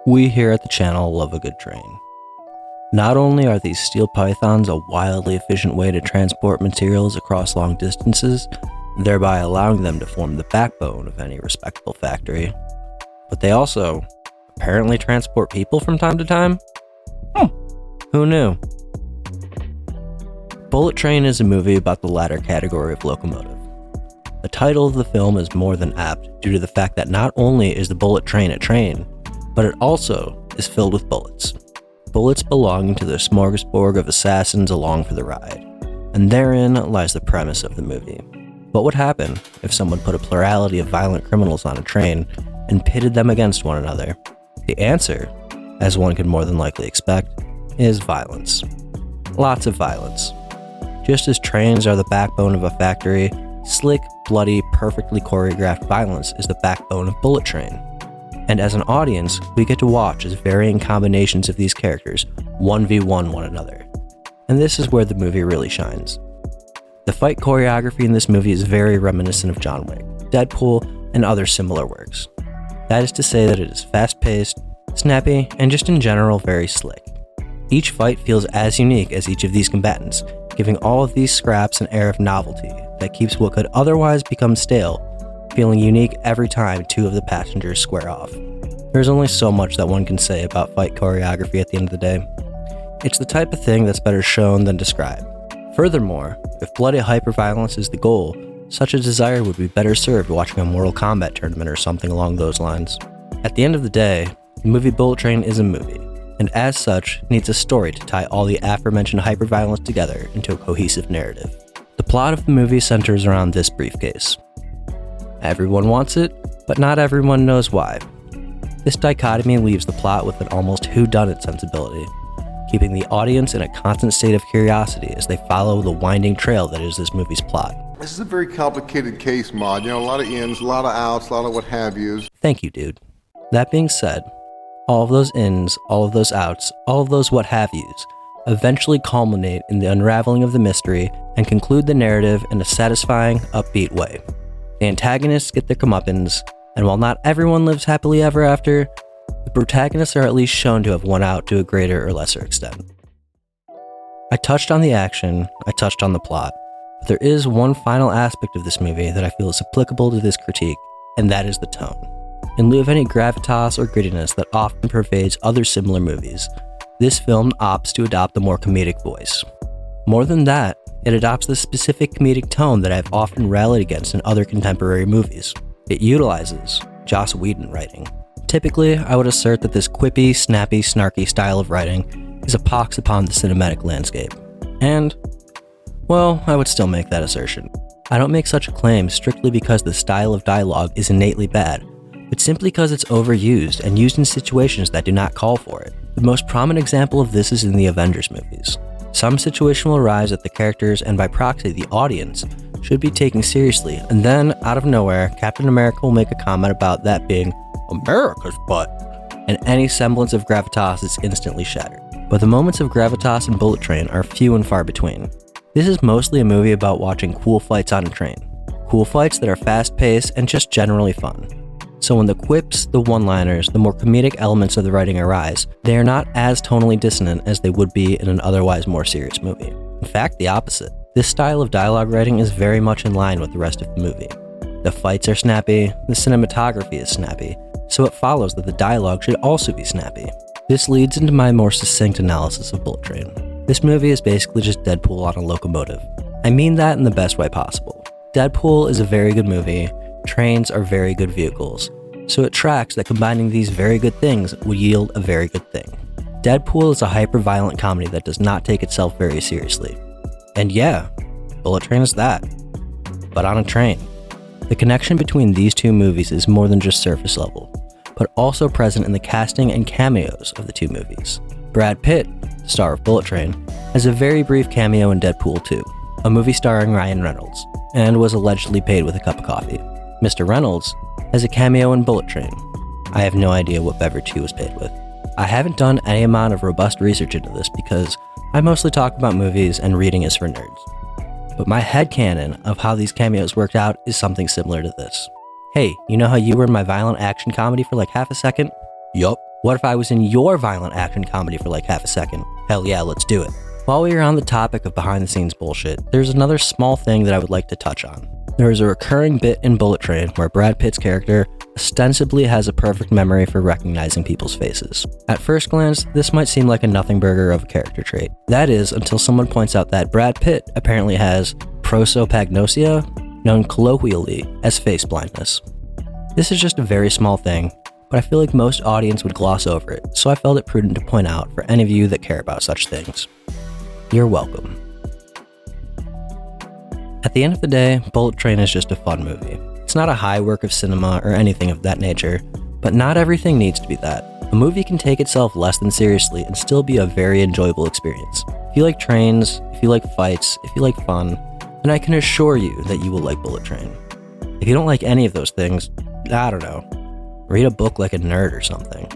We here at the channel love a good train. Not only are these steel pythons a wildly efficient way to transport materials across long distances, thereby allowing them to form the backbone of any respectable factory, but they also apparently transport people from time to time? Who knew? Bullet Train is a movie about the latter category of locomotive. The title of the film is more than apt due to the fact that not only is the bullet train a train, but it also is filled with bullets. Bullets belonging to the smorgasbord of assassins along for the ride. And therein lies the premise of the movie. What would happen if someone put a plurality of violent criminals on a train and pitted them against one another? The answer, as one could more than likely expect, is violence. Lots of violence. Just as trains are the backbone of a factory, slick, bloody, perfectly choreographed violence is the backbone of Bullet Train. And as an audience, we get to watch as varying combinations of these characters 1v1 one another. And this is where the movie really shines. The fight choreography in this movie is very reminiscent of John Wick, Deadpool, and other similar works. That is to say that it is fast-paced, snappy, and just in general very slick. Each fight feels as unique as each of these combatants, giving all of these scraps an air of novelty that keeps what could otherwise become stale feeling unique every time two of the passengers square off. There's only so much that one can say about fight choreography at the end of the day. It's the type of thing that's better shown than described. Furthermore, if bloody hyperviolence is the goal, such a desire would be better served watching a Mortal Kombat tournament or something along those lines. At the end of the day, the movie Bullet Train is a movie, and as such, needs a story to tie all the aforementioned hyperviolence together into a cohesive narrative. The plot of the movie centers around this briefcase. Everyone wants it, but not everyone knows why. This dichotomy leaves the plot with an almost whodunit sensibility, keeping the audience in a constant state of curiosity as they follow the winding trail that is this movie's plot. This is a very complicated case, Mod. You know, a lot of ins, a lot of outs, a lot of what have yous. Thank you, dude. That being said, all of those ins, all of those outs, all of those what have yous eventually culminate in the unraveling of the mystery and conclude the narrative in a satisfying, upbeat way. The antagonists get their comeuppance, and while not everyone lives happily ever after, the protagonists are at least shown to have won out to a greater or lesser extent. I touched on the action, I touched on the plot, but there is one final aspect of this movie that I feel is applicable to this critique, and that is the tone. In lieu of any gravitas or grittiness that often pervades other similar movies, this film opts to adopt a more comedic voice. More than that, it adopts the specific comedic tone that I've often rallied against in other contemporary movies. It utilizes Joss Whedon writing. Typically, I would assert that this quippy, snappy, snarky style of writing is a pox upon the cinematic landscape. And, well, I would still make that assertion. I don't make such a claim strictly because the style of dialogue is innately bad, but simply because it's overused and used in situations that do not call for it. The most prominent example of this is in the Avengers movies. Some situation will arise that the characters, and by proxy the audience, should be taken seriously, and then, out of nowhere, Captain America will make a comment about that being America's butt, and any semblance of gravitas is instantly shattered. But the moments of gravitas in Bullet Train are few and far between. This is mostly a movie about watching cool fights on a train. Cool fights that are fast-paced and just generally fun. So when the quips, the one-liners, the more comedic elements of the writing arise, they are not as tonally dissonant as they would be in an otherwise more serious movie. In fact, the opposite. This style of dialogue writing is very much in line with the rest of the movie. The fights are snappy, the cinematography is snappy, so it follows that the dialogue should also be snappy. This leads into my more succinct analysis of Bullet Train. This movie is basically just Deadpool on a locomotive. I mean that in the best way possible. Deadpool is a very good movie, trains are very good vehicles, so it tracks that combining these very good things would yield a very good thing. Deadpool is a hyper-violent comedy that does not take itself very seriously. And yeah, Bullet Train is that, but on a train. The connection between these two movies is more than just surface level, but also present in the casting and cameos of the two movies. Brad Pitt, the star of Bullet Train, has a very brief cameo in Deadpool 2, a movie starring Ryan Reynolds, and was allegedly paid with a cup of coffee. Mr. Reynolds has a cameo in Bullet Train. I have no idea what beverage he was paid with. I haven't done any amount of robust research into this because I mostly talk about movies and reading is for nerds. But my headcanon of how these cameos worked out is something similar to this. Hey, you know how you were in my violent action comedy for like half a second? Yup. What if I was in your violent action comedy for like half a second? Hell yeah, let's do it. While we are on the topic of behind the scenes bullshit, there's another small thing that I would like to touch on. There is a recurring bit in Bullet Train where Brad Pitt's character ostensibly has a perfect memory for recognizing people's faces. At first glance, this might seem like a nothing burger of a character trait. That is, until someone points out that Brad Pitt apparently has prosopagnosia, known colloquially as face blindness. This is just a very small thing, but I feel like most audience would gloss over it, so I felt it prudent to point out for any of you that care about such things. You're welcome. At the end of the day, Bullet Train is just a fun movie. It's not a high work of cinema or anything of that nature, but not everything needs to be that. A movie can take itself less than seriously and still be a very enjoyable experience. If you like trains, if you like fights, if you like fun, then I can assure you that you will like Bullet Train. If you don't like any of those things, I don't know, read a book like a nerd or something.